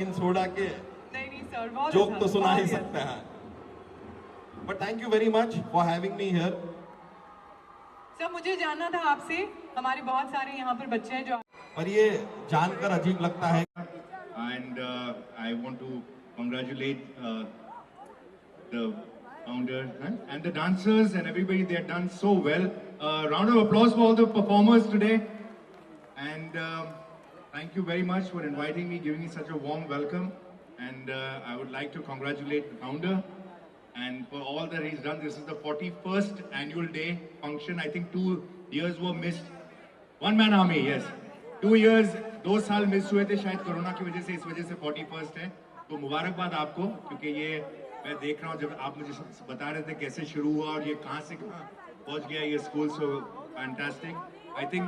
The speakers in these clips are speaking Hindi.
इन सोडा के नहीं सर, बहुत जोक अच्छा, तो सुना ही बहुत सकते हैं, but thank you very much for having me here. Sir मुझे जानना था आपसे, हमारे बहुत सारे यहाँ पर बच्चे हैं जो, और ये जानकर अजीब लगता है, And I want to congratulate the founder and the dancers and everybody. They have done so well. Round of applause for all the performers today. And thank you very much for inviting me, giving me such a warm welcome. And I would like to congratulate the founder and for all that he's done. This is the 41st annual day function. I think 2 years were missed. One man army, yes. 2 years, 2 साल मिस हुए थे शायद कोरोना की वजह से, इस वजह से 41st है। तो मुबारकबाद आपको, क्योंकि ये मैं देख रहा हूँ जब आप मुझे बता रहे थे कैसे शुरू हुआ और ये कहाँ से कहाँ पहुँच गया ये school. So fantastic. I think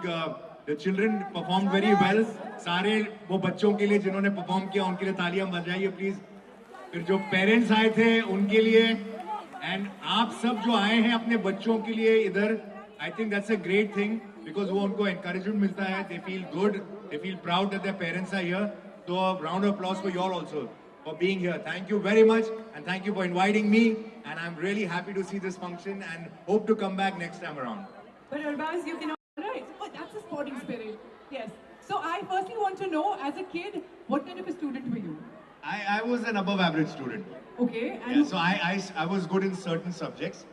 the children perform very well. सारे वो बच्चों के लिए जिन्होंने परफॉर्म किया उनके लिए तालियां बजाइए प्लीज। फिर जो पेरेंट्स आए थे उनके लिए, एंड आप सब जो आए हैं अपने बच्चों के लिए इधर, I think that's a great thing, because वो उनको एनकरेजमेंट मिलता है, they feel good, they feel proud that their parents are here. So a round of applause for you all also for being here. Thank you very much and thank you for inviting me, and I'm really happy to see this function and hope to come back next time around. but Urbaz, you can, right? Oh, that's a sporting spirit. Yes. So I firstly want to know, as a kid, what kind of a student were you? I was an above average student. Okay. And Yeah, so I was good in certain subjects,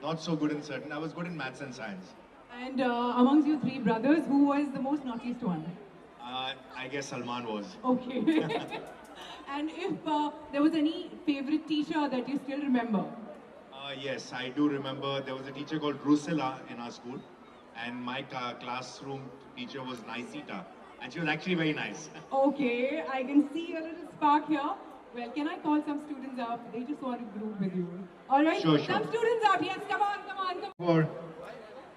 not so good in certain. I was good in maths and science. And amongst you 3 brothers, who was the most naughtiest one? I guess Salman was. Okay. And if there was any favorite teacher that you still remember? Yes, I do remember there was a teacher called Drusilla in our school, and my classroom teacher was Naisita, and she was actually very nice. Okay, I can see a little spark here. Well, can I call some students up? They just want to group with you. All right? Sure. Some students up. Yes, come on. For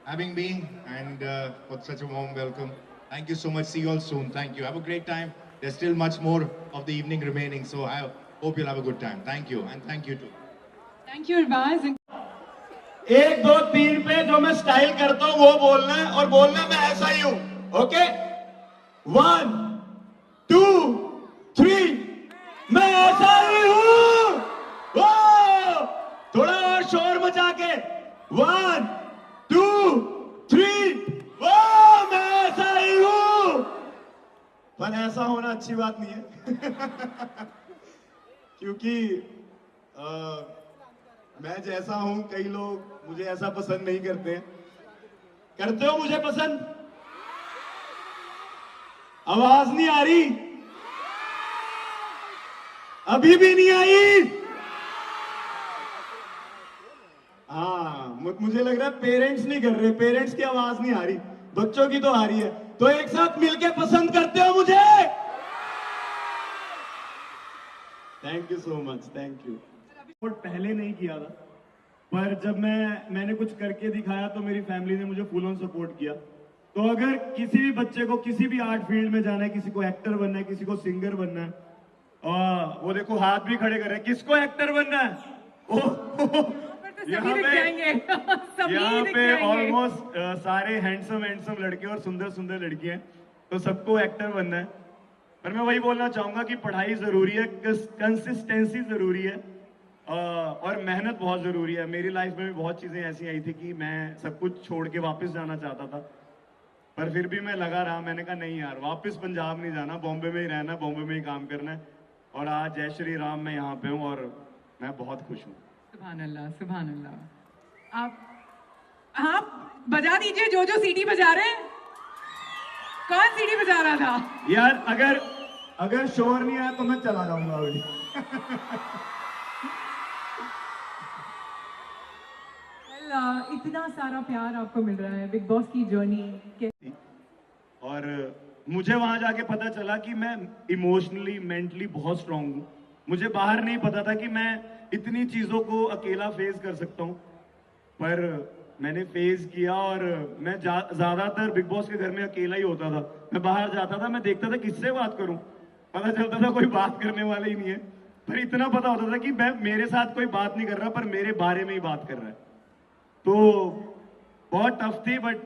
having me and for such a warm welcome. Thank you so much. See you all soon. Thank you. Have a great time. There's still much more of the evening remaining, so I hope you'll have a good time. Thank you, and thank you too. Thank you, Urbaz. 1 2 3 पे जो मैं स्टाइल करता हूँ वो बोलना है, और बोलना मैं ऐसा ही हूँ। ओके, 1 2 3, मैं ऐसा ही हूँ। ओ, थोड़ा और शोर मचा के, 1 2 3, ओ, मैं ऐसा ही हूँ। पर ऐसा होना अच्छी बात नहीं है क्योंकि मैं जैसा हूं, कई लोग मुझे ऐसा पसंद नहीं करते हैं। करते हो मुझे पसंद? आवाज नहीं आ रही? अभी भी नहीं आई? हाँ, मुझे लग रहा है पेरेंट्स नहीं कर रहे, पेरेंट्स की आवाज नहीं आ रही, बच्चों की तो आ रही है। तो एक साथ मिलके पसंद करते हो मुझे? Thank you so much, thank you. पहले नहीं किया था, पर जब मैंने कुछ करके दिखाया तो मेरी फैमिली ने मुझे फुल ऑन सपोर्ट किया। तो अगर किसी भी बच्चे को किसी भी आर्ट फील्ड में जाना है, किसी को एक्टर बनना है, किसी को सिंगर बनना है, वो देखो हाथ भी खड़े कर रहे हैं, किसको एक्टर बनना है? यहाँ पे ऑलमोस्ट सारे हैंडसम लड़के और सुंदर लड़कियां हैं, तो सबको एक्टर बनना है। पर मैं वही बोलना चाहूंगा कि पढ़ाई जरूरी है, कंसिस्टेंसी जरूरी है, और मेहनत बहुत जरूरी है। मेरी लाइफ में भी बहुत चीजें ऐसी आई थी कि मैं सब कुछ छोड़ के वापस जाना चाहता था, पर फिर भी मैं लगा रहा। मैंने कहा नहीं यार, वापस पंजाब नहीं जाना, बॉम्बे में ही रहना, बॉम्बे में ही काम करना है। और आज जय श्री राम, मैं यहाँ पे हूँ और मैं बहुत खुश हूँ। सुभान अल्लाह। आप बजा दीजिए जो सीटी बजा रहे हैं। कौन सीटी बजा रहा था? यार अगर शोर नहीं आया तो मैं चला जाऊंगा अभी। इतना सारा प्यार आपको मिल रहा है, बिग बॉस की जर्नी कैसी? और मुझे वहां जाके पता चला कि मैं इमोशनली, मेंटली बहुत स्ट्रांग हूँ। मुझे बाहर नहीं पता था कि मैं इतनी चीजों को अकेला फेस कर सकता हूँ, पर मैंने फेस किया। और मैं ज्यादातर बिग बॉस के घर में अकेला ही होता था। मैं बाहर जाता था, मैं देखता था किससे बात करूं, पता चलता था कोई बात करने वाला ही नहीं है। पर इतना पता होता था कि मेरे साथ कोई बात नहीं कर रहा, पर मेरे बारे में ही बात कर रहा है। तो बहुत टफ थी, बट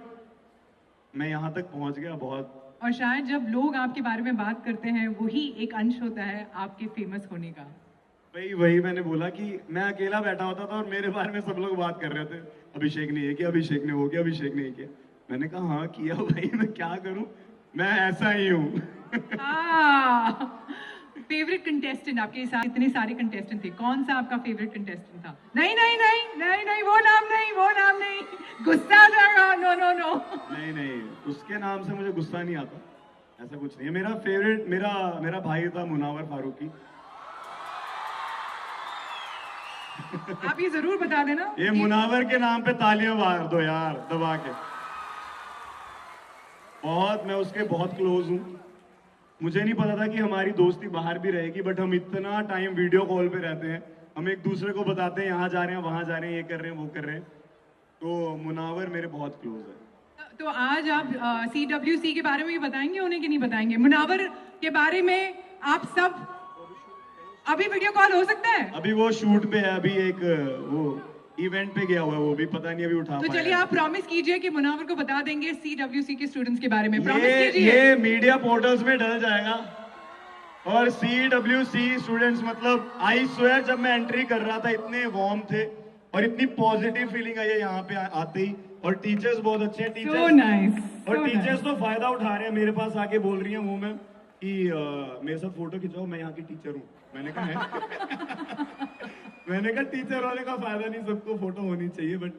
मैं यहां तक पहुंच गया। बहुत और शायद जब लोग आपके बारे में बात करते हैं वही एक अंश होता है आपके फेमस होने का। वही मैंने बोला कि मैं अकेला बैठा होता था और मेरे बारे में सब लोग बात कर रहे थे, अभिषेक ने ये किया, अभिषेक ने वो किया, अभिषेक ने ये किया। मैंने कहा हाँ किया भाई, मैं क्या करूं, मैं ऐसा ही हूँ। फेवरेट कंटेस्टेंट आपके साथ इतने सारे कंटेस्टेंट थे, कौन सा आपका फेवरेट कंटेस्टेंट था? नहीं नहीं नहीं नहीं नहीं, वो नाम नहीं, वो नाम नहीं, गुस्सा आ जाएगा। नो नो नो, नहीं, उसके नाम से मुझे गुस्सा नहीं आता, ऐसा कुछ नहीं है। मेरा फेवरेट मेरा भाई था मुनावर फारूकी। आप ये जरूर बता देना। ये मुनावर के नाम पे तालियां मार दो यार दबा के। मैं उसके बहुत क्लोज हूँ। मुझे नहीं पता था कि हमारी दोस्ती बाहर भी रहेगी, बट हम इतना टाइम वीडियो कॉल पे रहते हैं, हम एक दूसरे को बताते हैं यहाँ जा रहे हैं, वहां जा रहे हैं, ये कर रहे हैं, वो कर रहे हैं। तो मुनावर मेरे बहुत क्लोज है। तो आज आप CWC के बारे में भी बताएंगे उन्हें कि नहीं बताएंगे? मुनावर के बारे में आप सब अभी वीडियो कॉल हो सकता है? अभी वो शूट पे है, अभी एक वो इवेंट पे गया हुआ है, वो भी पता नहीं अभी उठा तो पाया। चलिए आप प्रॉमिस कीजिए कि मुनावर को बता देंगे CWC के स्टूडेंट्स के बारे में। प्रॉमिस कीजिए। ये मीडिया पोर्टल्स में डल जाएगा। और CWC स्टूडेंट्स, मतलब आई स्वेयर जब मैं एंट्री कर रहा था इतने वार्म थे और इतनी पॉजिटिव फीलिंग आई है यहाँ पे आते ही। और टीचर्स बहुत अच्छे हैं, So nice, और so टीचर्स nice. तो फायदा उठा रहे हैं, मेरे पास आके बोल रही हैं मुंह में कि मेरे साथ फोटो खिंचाओ, मैं यहाँ की टीचर हूँ। मैंने कहा है मैंने कहा टीचर होने का फायदा नहीं, सबको फोटो होनी चाहिए, बट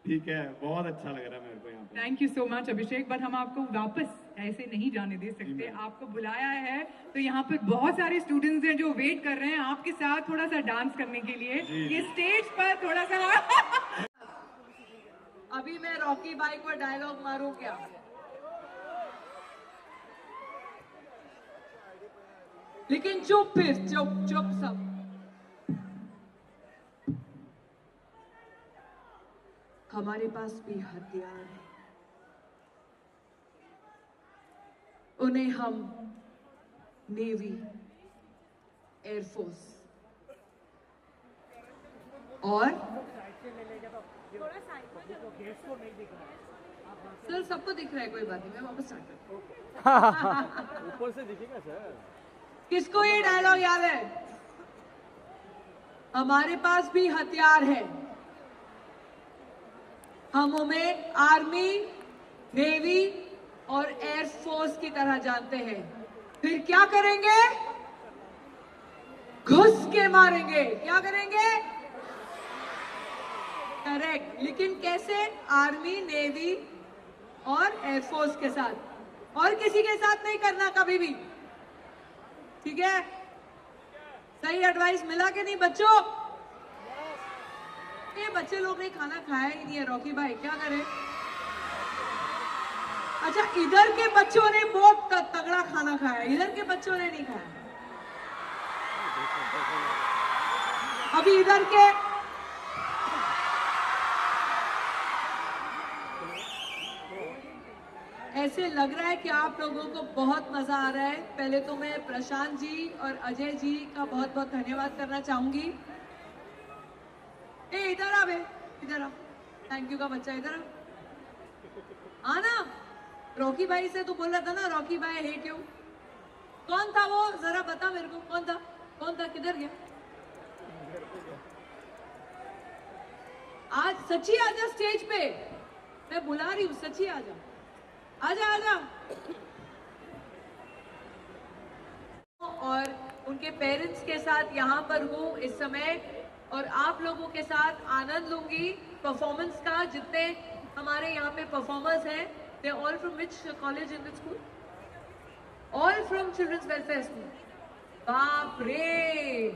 ठीक है, बहुत अच्छा लग रहा है मेरे को यहाँ पे। Thank you so much Abhishek, but हम आपको वापस ऐसे नहीं जाने दे सकते। आपको बुलाया है तो यहाँ पर बहुत सारे स्टूडेंट्स हैं जो वेट कर रहे हैं आपके साथ थोड़ा सा डांस करने के लिए। ये स्टेज पर थोड़ा सा अभी मैं रॉकी भाई को डायलॉग मारूं क्या? लेकिन चुप, फिर चुप सब। हमारे पास भी हथियार है, उन्हें हम नेवी, एयरफोर्स और सर सबको दिख रहा है, कोई बात नहीं, मैं वापस स्टार्ट करता हूँ। ऊपर से दिखेगा सर। किसको ये डायलॉग याद है? हमारे पास भी हथियार है, हम उन्हें आर्मी, नेवी और एयरफोर्स की तरह जानते हैं। फिर क्या करेंगे? घुस के मारेंगे। क्या करेंगे? करेक्ट। लेकिन कैसे? आर्मी, नेवी और एयरफोर्स के साथ, और किसी के साथ नहीं करना कभी भी। ठीक है? सही एडवाइस मिला कि नहीं बच्चों? ये बच्चे लोग ने खाना खाया ही नहीं है, रॉकी भाई क्या करें? अच्छा, इधर के बच्चों ने बहुत तगड़ा खाना खाया, इधर के बच्चों ने नहीं खाया। अभी इधर के ऐसे लग रहा है कि आप लोगों को बहुत मजा आ रहा है। पहले तो मैं प्रशांत जी और अजय जी का बहुत बहुत धन्यवाद करना चाहूंगी। ए इधर आ बे, इधर आ, थैंक यू का बच्चा इधर आ ना। रॉकी भाई से तो बोल रहा था ना, रॉकी भाई हेट यू। कौन था वो, जरा बता मेरे को, कौन था? कौन था, किधर गया? आज सच्ची आजा स्टेज पे, मैं बुला रही हूँ, सच्ची आजा, आजा आजा। और उनके पेरेंट्स के साथ यहाँ पर हूँ इस समय, और आप लोगों के साथ आनंद लूंगी परफॉर्मेंस का। जितने हमारे यहाँ पे परफॉर्मर्स हैं, they all from which college in this school? All from children's welfare school. बाप रे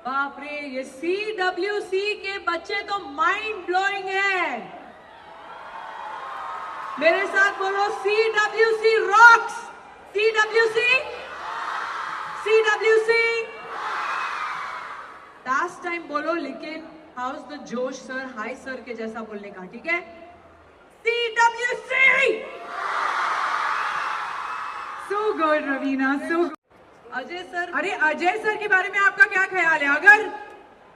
बाप रे, ये CWC के बच्चे तो माइंड ब्लोइंग है। मेरे साथ बोलो, CWC rocks. CWC last time बोलो, लेकिन हाउस द जोश सर, हाई सर के जैसा बोलने का, ठीक है? CWC। So good Raveena, so good. Ajay sir, अरे अजय सर के बारे में आपका क्या ख्याल है? अगर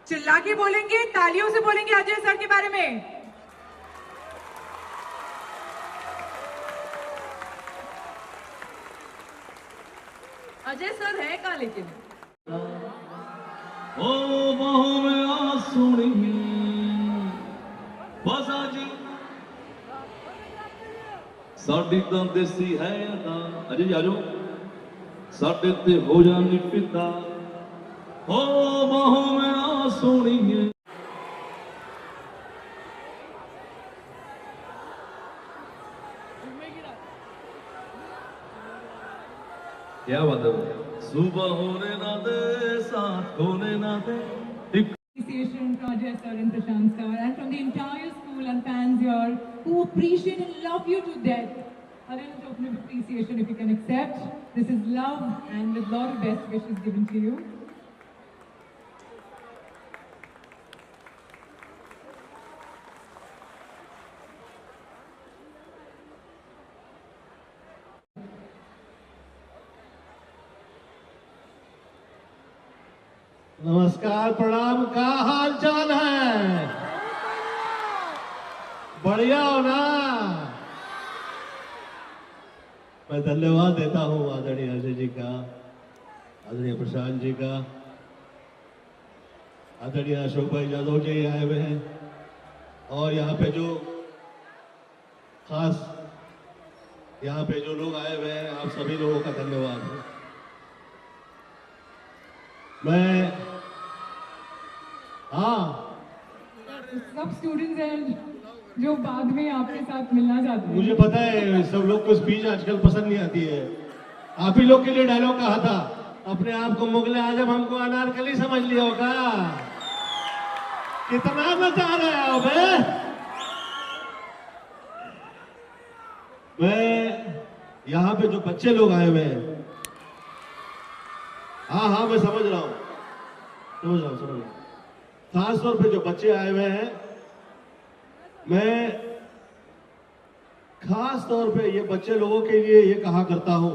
चिल्ला के बोलेंगे, तालियों से बोलेंगे अजय सर के बारे में? अजय सर है कहाँ लेकिन? ओ बाहों में आ सोनी बस आज साडी तां देसी है अदा अजय आ जाओ साडे ते हो जानी पिता ओ बाहों में आ सोनी क्या बात है सुबह होने ना दे साथ होने ना दे Appreciation from Ajay sir and Prashant sir and from the entire school and fans here who appreciate and love you to death. A little token of appreciation if you can accept. This is love and with lot of best wishes given to you. नमस्कार, प्रणाम, का हाल चाल है? बढ़िया हो ना? मैं धन्यवाद देता हूं आदरणीय अजय जी का, आदरणीय प्रशांत जी का, आदरणीय अशोक भाई यादव जी आए हुए हैं और यहाँ पे जो खास यहाँ पे जो लोग आए हुए हैं, आप सभी लोगों का धन्यवाद है। मैं सब स्टूडेंट्स हैं जो बाद में आपके साथ मिलना चाहते हैं। मुझे पता है सब लोग को स्पीच आजकल पसंद नहीं आती है। आप ही लोग के लिए डायलॉग कहा था, अपने आप को मुगले आजम हमको अनारकली समझ लिया होगा। कितना नचा रहे हो बे? मैं यहाँ पे जो बच्चे लोग आए हुए हैं, हाँ मैं समझ रहा हूँ। खास तौर पे जो बच्चे आए हुए हैं, मैं खास तौर पे ये बच्चे लोगों के लिए ये कहा करता हूं,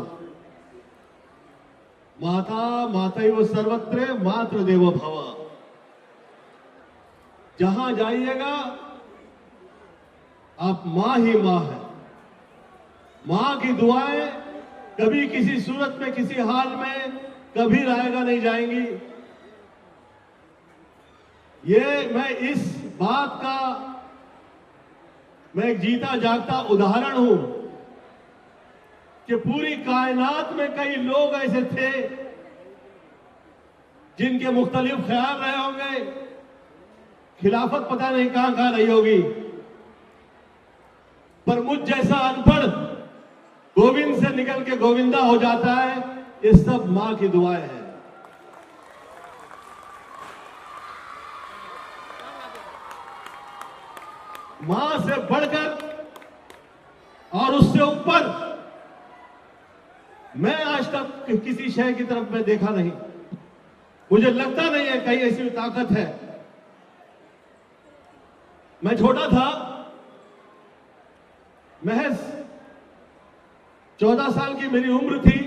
माता मातैव सर्वत्र मातृदेवो भव। जहां जाइएगा आप मां ही मां है। मां की दुआएं कभी किसी सूरत में, किसी हाल में कभी रायगा नहीं जाएंगी। ये मैं इस बात का मैं एक जीता जागता उदाहरण हूं कि पूरी कायनात में कई लोग ऐसे थे जिनके मुख्तलिफ ख्याल रहे होंगे, खिलाफत पता नहीं कहां कहां रही होगी, पर मुझ जैसा अनपढ़ गोविंद से निकल के गोविंदा हो जाता है। ये सब मां की दुआएं हैं। मां से बढ़कर और उससे ऊपर मैं आज तक किसी शय की तरफ मैं देखा नहीं। मुझे लगता नहीं है कहीं ऐसी ताकत है। मैं छोटा था, महज 14 साल की मेरी उम्र थी।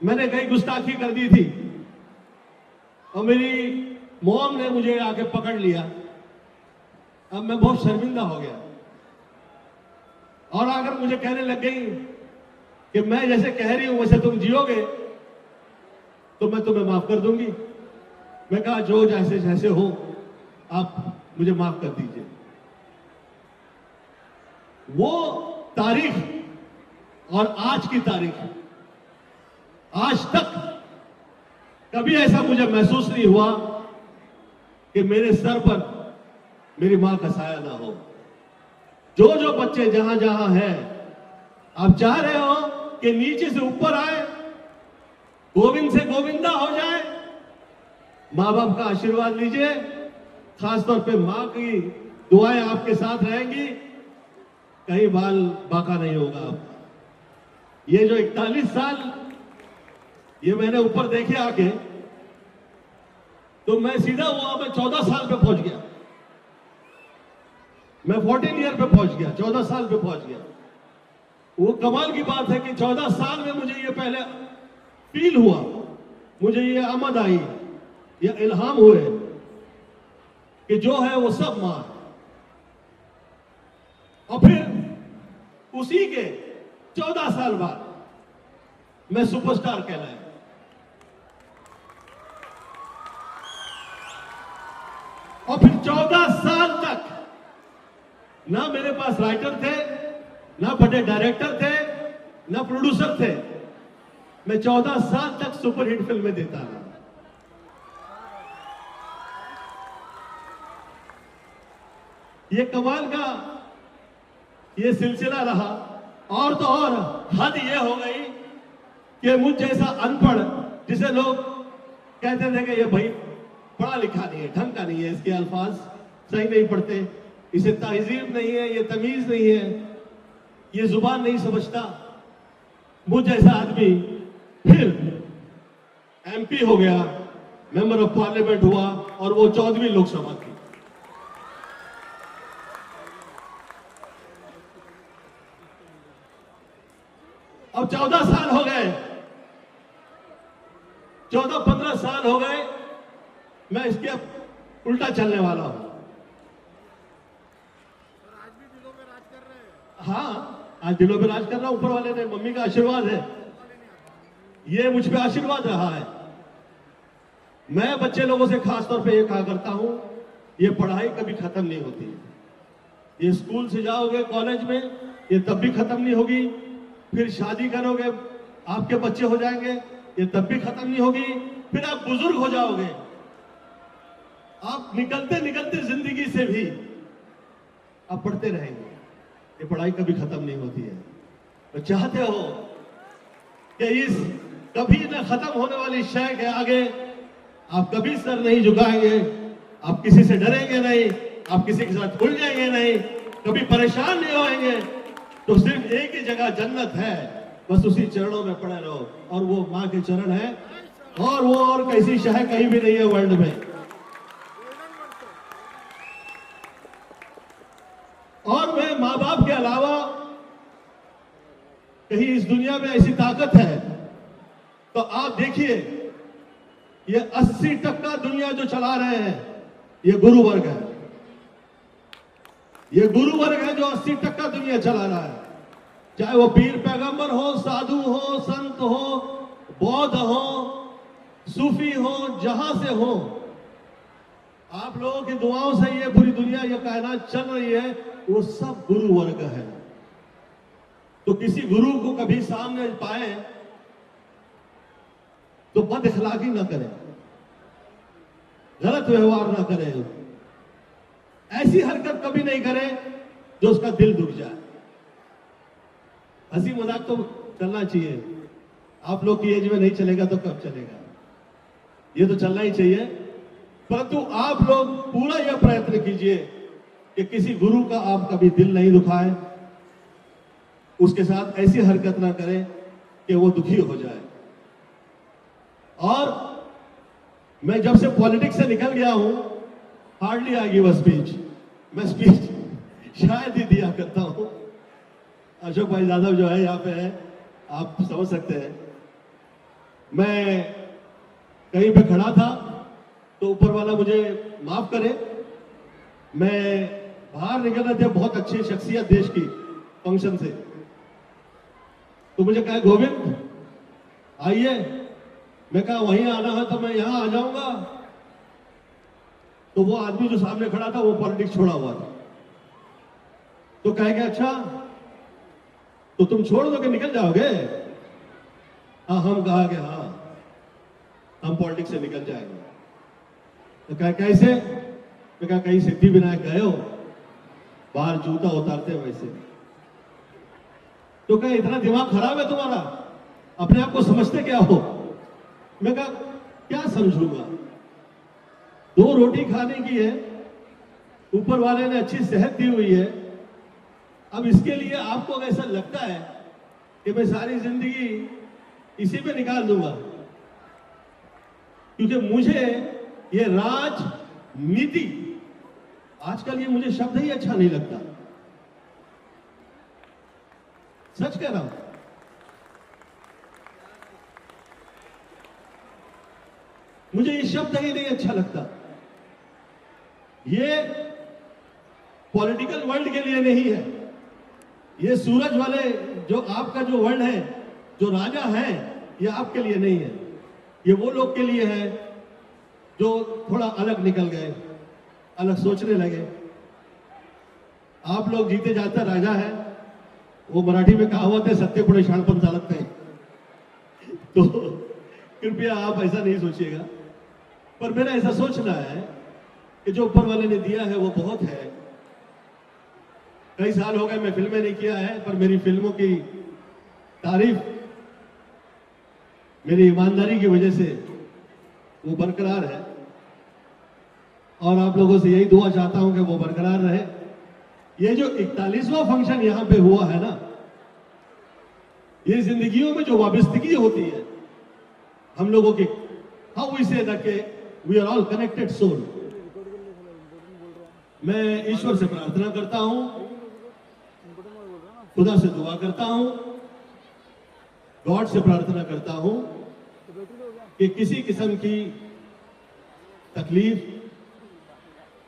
मैंने कई गुस्ताखी कर दी थी और मेरी मॉम ने मुझे आके पकड़ लिया। अब मैं बहुत शर्मिंदा हो गया और अगर मुझे कहने लग गई कि मैं जैसे कह रही हूं वैसे तुम जियोगे तो मैं तुम्हें माफ कर दूंगी। मैं कहा जो जैसे जैसे हो आप मुझे माफ कर दीजिए। वो तारीख और आज की तारीख, आज तक कभी ऐसा मुझे महसूस नहीं हुआ कि मेरे सर पर मेरी मां का साया ना हो। जो जो बच्चे जहां जहां हैं, आप चाह रहे हो कि नीचे से ऊपर आए, गोविंद से गोविंदा हो जाए, मां बाप का आशीर्वाद लीजिए। खासतौर पे मां की दुआएं आपके साथ रहेंगी, कहीं बाल बाका नहीं होगा आपका। ये जो 41 साल ये मैंने ऊपर देखे आके, तो मैं सीधा हुआ, मैं 14 साल पे पहुंच गया। मैं 14 ईयर पे पहुंच गया, 14 साल पे पहुंच गया। वो कमाल की बात है कि 14 साल में मुझे ये पहले फील हुआ, मुझे ये आमद आई, ये इल्हाम हुए कि जो है वो सब मां है। और फिर उसी के 14 साल बाद मैं सुपरस्टार कहलाया। और फिर 14 साल तक ना मेरे पास राइटर थे, ना बड़े डायरेक्टर थे, ना प्रोड्यूसर थे। मैं 14 साल तक सुपरहिट फिल्में देता रहा। ये कमाल का ये सिलसिला रहा। और तो और हद ये हो गई कि मुझ जैसा अनपढ़, जिसे लोग कहते थे कि ये भाई पढ़ा लिखा नहीं है, ढंग का नहीं है, इसके अल्फाज सही नहीं पढ़ते, इसे तहजीब नहीं है, ये तमीज नहीं है, ये जुबान नहीं समझता। मुझ जैसा आदमी फिर एमपी हो गया, मेंबर ऑफ पार्लियामेंट हुआ, और वो 14वीं लोकसभा थी। अब 14 साल हो गए, 14-15 साल हो गए, मैं इसके अब उल्टा चलने वाला हूं। हाँ, आज दिलों में राज कर रहा हूं। ऊपर वाले ने, मम्मी का आशीर्वाद है, ये मुझ पे आशीर्वाद रहा है। मैं बच्चे लोगों से खास तौर पे ये कहा करता हूं, ये पढ़ाई कभी खत्म नहीं होती है। ये स्कूल से जाओगे कॉलेज में, ये तब भी खत्म नहीं होगी। फिर शादी करोगे, आपके बच्चे हो जाएंगे, ये तब भी खत्म नहीं होगी। फिर आप बुजुर्ग हो जाओगे, आप निकलते निकलते जिंदगी से भी आप पढ़ते रहेंगे। ये पढ़ाई कभी खत्म नहीं होती है। तो चाहते हो कि इस कभी न खत्म होने वाली शय के आगे आप कभी सर नहीं झुकाएंगे, आप किसी से डरेंगे नहीं, आप किसी के साथ भूल जाएंगे नहीं, कभी परेशान नहीं होंगे। तो सिर्फ एक ही जगह जन्नत है, बस उसी चरणों में पड़े रहो, और वो मां के चरण है, और वो और कैसी शय कहीं भी नहीं है वर्ल्ड में। और मैं मां बाप के अलावा कहीं इस दुनिया में ऐसी ताकत है तो आप देखिए, ये 80% दुनिया जो चला रहे हैं ये गुरु वर्ग है। ये गुरु वर्ग है जो 80% दुनिया चला रहा है। चाहे वो पीर पैगंबर हो, साधु हो, संत हो, बौद्ध हो, सूफी हो, जहां से हो, आप लोगों की दुआओं से ये पूरी दुनिया, ये कायनात चल रही है, वो सब गुरु वर्ग है। तो किसी गुरु को कभी सामने पाए तो बद इखलाकी ना करें, गलत व्यवहार ना करें, ऐसी हरकत कभी नहीं करें जो उसका दिल दुख जाए। हंसी मजाक तो चलना चाहिए, आप लोग की एज में नहीं चलेगा तो कब चलेगा, ये तो चलना ही चाहिए। परंतु आप लोग पूरा यह प्रयत्न कीजिए कि किसी गुरु का आप कभी दिल नहीं दुखाए, उसके साथ ऐसी हरकत ना करें कि वो दुखी हो जाए। और मैं जब से पॉलिटिक्स से निकल गया हूं, हार्डली आएगी वह स्पीच, मैं स्पीच शायद ही दिया करता हूं। अशोक भाई यादव जो है यहाँ पे है, आप समझ सकते हैं। मैं कहीं पे खड़ा था तो ऊपर वाला मुझे माफ करे, मैं बाहर निकल रहे थे बहुत अच्छी शख्सियत देश की फंक्शन से, तो मुझे कहा गोविंद आइए, मैं कहा वहीं आना है तो मैं यहां आ जाऊंगा। तो वो आदमी जो सामने खड़ा था वो पॉलिटिक्स छोड़ा हुआ था, तो कहे कि अच्छा तो तुम छोड़ दो कि निकल जाओगे? हाँ, हम कहा कि हाँ हम पॉलिटिक्स से निकल जाएंगे। तो कहा कैसे? मैं कहा कहीं सिद्धि विनायक गए हो, बाहर जूता उतारते वैसे। तो कहा इतना दिमाग खराब है तुम्हारा, अपने आप को समझते क्या हो? मैं कहा क्या समझूंगा, 2 रोटी खाने की है, ऊपर वाले ने अच्छी सेहत दी हुई है, अब इसके लिए आपको ऐसा लगता है कि मैं सारी जिंदगी इसी पे निकाल दूंगा? क्योंकि मुझे ये राजनीति, आजकल ये मुझे शब्द ही अच्छा नहीं लगता, सच कह रहा हूं। मुझे ये शब्द ही नहीं अच्छा लगता। ये पॉलिटिकल वर्ल्ड के लिए नहीं है, ये सूरज वाले जो आपका जो वर्ल्ड है, जो राजा है, ये आपके लिए नहीं है, ये वो लोग के लिए है जो थोड़ा अलग निकल गए, अलग सोचने लगे। आप लोग जीते जाता राजा है, वो मराठी में कहावत है, सत्य पुढे शाणपण चालत नहीं। तो कृपया आप ऐसा नहीं सोचिएगा, पर मेरा ऐसा सोचना है कि जो ऊपर वाले ने दिया है वो बहुत है। कई साल हो गए मैं फिल्में नहीं किया है, पर मेरी फिल्मों की तारीफ मेरी ईमानदारी की वजह से वो बरकरार है, और आप लोगों से यही दुआ चाहता हूं कि वो बरकरार रहे। ये जो 41वां फंक्शन यहां पे हुआ है ना, ये जिंदगियों में जो वाबस्तगी होती है हम लोगों की, how we say that we are all connected soul. मैं ईश्वर से प्रार्थना करता हूं, खुदा से दुआ करता हूं, गॉड से प्रार्थना करता हूं कि किसी किस्म की तकलीफ,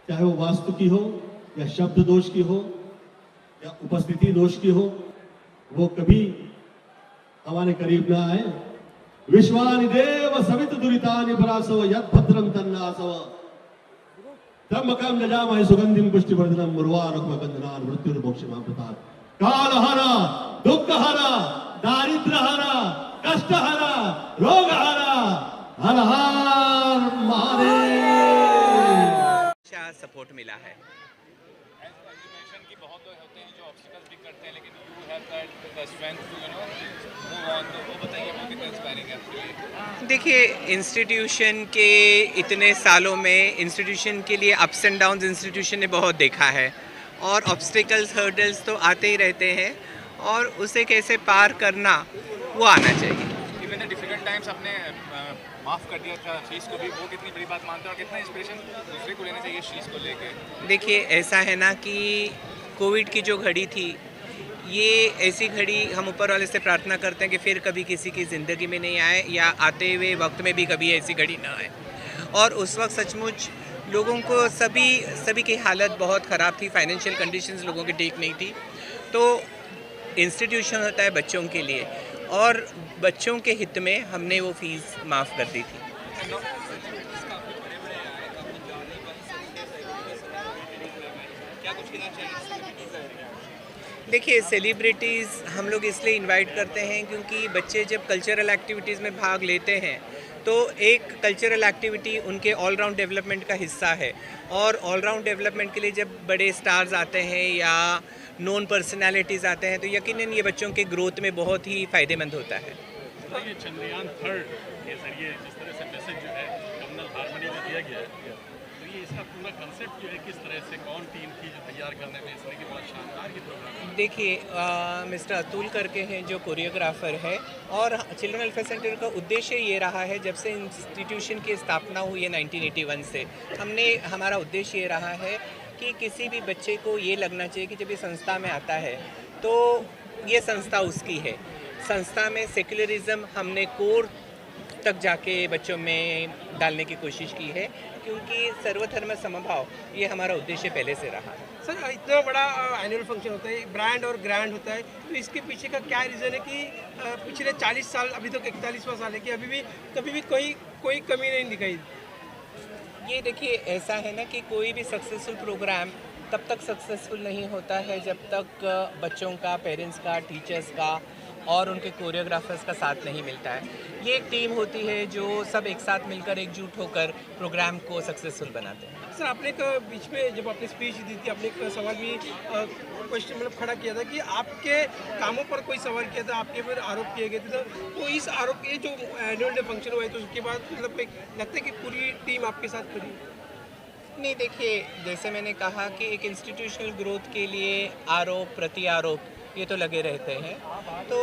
चाहे वो वास्तु की हो या शब्द दोष की हो या उपस्थिति दोष की हो, वो कभी हमारे करीब ना आए। विश्वानि देव सवित दुरितानि परासव यत् भद्रं तन्नासव त्र्यंबकं यजामहे सुगंधिं पुष्टिवर्धनम् उर्वारुकमिव बन्धनान् मृत्युर्मोक्षमामृतात्। कालहरा, दुःखहरा, दारिद्र्यहरा, कष्टहरा, रोगहरा, हर हर महादेव। सपोर्ट मिला है। की बहुत होते हैं जो ऑब्स्टिकल्स भी करते हैं, लेकिन you have that strength to you know move on. तो वो बताइए वो कितना इंस्पायरिंग है आपके लिए? देखिए, इंस्टीट्यूशन के इतने सालों में इंस्टीट्यूशन के लिए अप्स एंड डाउन्स इंस्टीट्यूशन ने बहुत देखा है, और ऑब्स्टिकल्स हर्डल्स तो आते ही रहते हैं, और उसे कैसे पार करना वो आना चाहिए। इवन डिफिकल्ट टाइम्स आपने माफ़ कर दिया था चीज़ को भी, वो कितनी बड़ी बात मानते हैं और कितना इंस्पिरेशन दूसरे को लेना चाहिए इस चीज़ को लेके? देखिए, ऐसा है ना कि कोविड की जो घड़ी थी, ये ऐसी घड़ी हम ऊपर वाले से प्रार्थना करते हैं कि फिर कभी किसी की ज़िंदगी में नहीं आए, या आते हुए वक्त में भी कभी ऐसी घड़ी ना आए। और उस वक्त सचमुच लोगों को सभी की हालत बहुत ख़राब थी, फाइनेंशियल कंडीशंस लोगों की ठीक नहीं थी। तो इंस्टीट्यूशन होता है बच्चों के लिए, और बच्चों के हित में हमने वो फीस माफ़ कर दी थी। देखिए, सेलिब्रिटीज़ हम लोग इसलिए इनवाइट करते हैं क्योंकि बच्चे जब कल्चरल एक्टिविटीज़ में भाग लेते हैं तो एक कल्चरल एक्टिविटी उनके ऑल राउंड डेवलपमेंट का हिस्सा है, और ऑल राउंड डेवलपमेंट के लिए जब बड़े स्टार्स आते हैं या नोन पर्सनालिटीज़ आते हैं तो यकीनन ये बच्चों के ग्रोथ में बहुत ही फ़ायदेमंद होता है। तो ये चंद्रयान 3 के जरिए जिस तरह से मैसेज जो है कम्युनल हार्मनी में दिया गया है, तो ये इसका पूरा कंसेप्ट जो है किस तरह से कौन टीम थी जो तैयार करने में, इसलिए कि बड़ा शानदार ये प्रोग्राम है। देखिए, मिस्टर अतुल करके हैं जो कोरियोग्राफर है, और चिल्ड्रन वेलफेयर सेंटर का उद्देश्य ये रहा है, जब से इंस्टीट्यूशन की स्थापना हुई है 1981 से, हमारा उद्देश्य ये रहा है कि किसी भी बच्चे को ये लगना चाहिए कि जब ये संस्था में आता है तो ये संस्था उसकी है। संस्था में सेक्युलरिज्म हमने कोर तक जाके बच्चों में डालने की कोशिश की है, क्योंकि सर्वधर्म समभाव ये हमारा उद्देश्य पहले से रहा है। सर, इतना बड़ा एनुअल फंक्शन होता है, ब्रांड और ग्रैंड होता है, तो इसके पीछे का क्या रीज़न है कि पिछले 40 साल, अभी तक 41वां साल है कि अभी भी कभी भी कोई कमी नहीं दिखाई? ये देखिए, ऐसा है ना कि कोई भी सक्सेसफुल प्रोग्राम तब तक सक्सेसफुल नहीं होता है जब तक बच्चों का, पेरेंट्स का, टीचर्स का और उनके कोरियोग्राफर्स का साथ नहीं मिलता है। ये एक टीम होती है जो सब एक साथ मिलकर एकजुट होकर प्रोग्राम को सक्सेसफुल बनाते हैं। सर, आपने बीच में जब आपने स्पीच दी थी, आपने एक सवाल भी क्वेश्चन मतलब खड़ा किया था कि आपके कामों पर कोई सवाल किया था, आपके ऊपर आरोप किए गए थे, तो इस आरोप के जो एनुअल डे फंक्शन हुआ है तो उसके बाद मतलब लगता है कि पूरी टीम आपके साथ खड़ी? नहीं, देखिए, जैसे मैंने कहा कि एक इंस्टीट्यूशनल ग्रोथ के लिए आरोप प्रति आरोप ये तो लगे रहते हैं, तो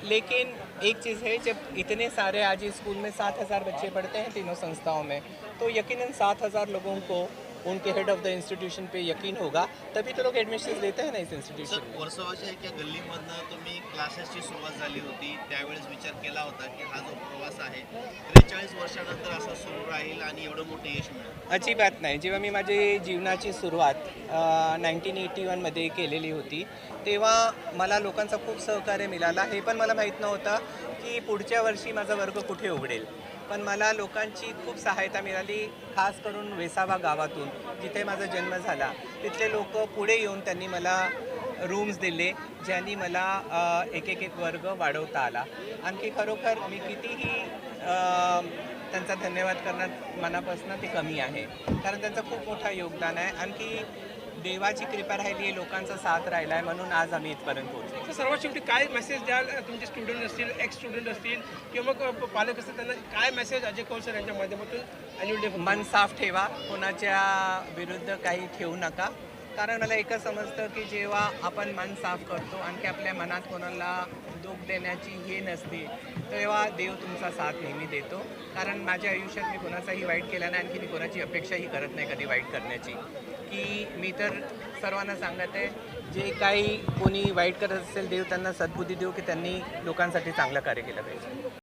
लेकिन एक चीज़ है, जब इतने सारे आज इस स्कूल में 7000 बच्चे पढ़ते हैं तीनों संस्थाओं में, तो यकीनन 7000 लोगों को उनके हेड ऑफ द इन्स्टिट्यूशन पे यकीन होगा, तभी तो लोग ॲडमिशन देते हैं ना इस इन्स्टिट्यूशन। वर्षाच्या गल्लीमधनं तुम्ही क्लासेसची सुरुवात झाली होती, त्यावेळेस विचार केला होता की हा जो प्रवास आहे आहे. 43 वर्षानंतर असं सुरू राहील आणि एवढं मोठं यश मिळेल? अजिबात नाही. जेव्हा मी माझी जीवनाची सुरुवात 1981मध्ये केलेली होती, तेव्हा मला लोकांचा खूप सहकार्य मिळाला. हे पण मला माहीत नव्हतं की पुढच्या वर्षी माझा वर्ग कुठे उघडेल. पण मला लोकांची खूप सहायता मिळाली, खास करून वेसावा गावातून, जिथे माझा जन्म झाला. तिथले लोक पुढे येऊन त्यांनी मला रूम्स दिले, ज्यांनी मला एक वर्ग वाढवता आला. आणखी खरोखर मी कितीही त्यांचा धन्यवाद करणार मनापासून ते कमी आहे, कारण त्यांचं खूप मोठं योगदान आहे. आणखी देवाची कृपा राहिली आहे, लोकांचा साथ राहिला आहे, म्हणून आज आम्ही इथपर्यंत पोहोचलो. तर सर्वात शेवटी काय मेसेज द्याल तुमचे स्टुडंट असतील, एक्स स्टुडंट असतील किंवा मग पालक असतील, त्यांना काय मेसेज अजय कौल सर यांच्या माध्यमातून ॲन्युअल डे? मन साफ ठेवा, कोणाच्या विरुद्ध काही ठेवू नका. कारण मला एकच समजतं की जेव्हा आपण मन साफ करतो, आणखी आपल्या मनात कोणाला दुःख देण्याची हे नसते, तेव्हा देव तुमचा साथ नेहमी देतो. कारण माझ्या आयुष्यात मी कोणाचाही वाईट केला नाही, आणखी मी कोणाची अपेक्षाही करत नाही कधी वाईट करण्याची. की मी तर सर्वांना सांगत आहे, जे काही कोणी वाईट करत असेल, देव त्यांना सद्बुद्धी देऊ की त्यांनी लोकांसाठी चांगलं कार्य केलं पाहिजे.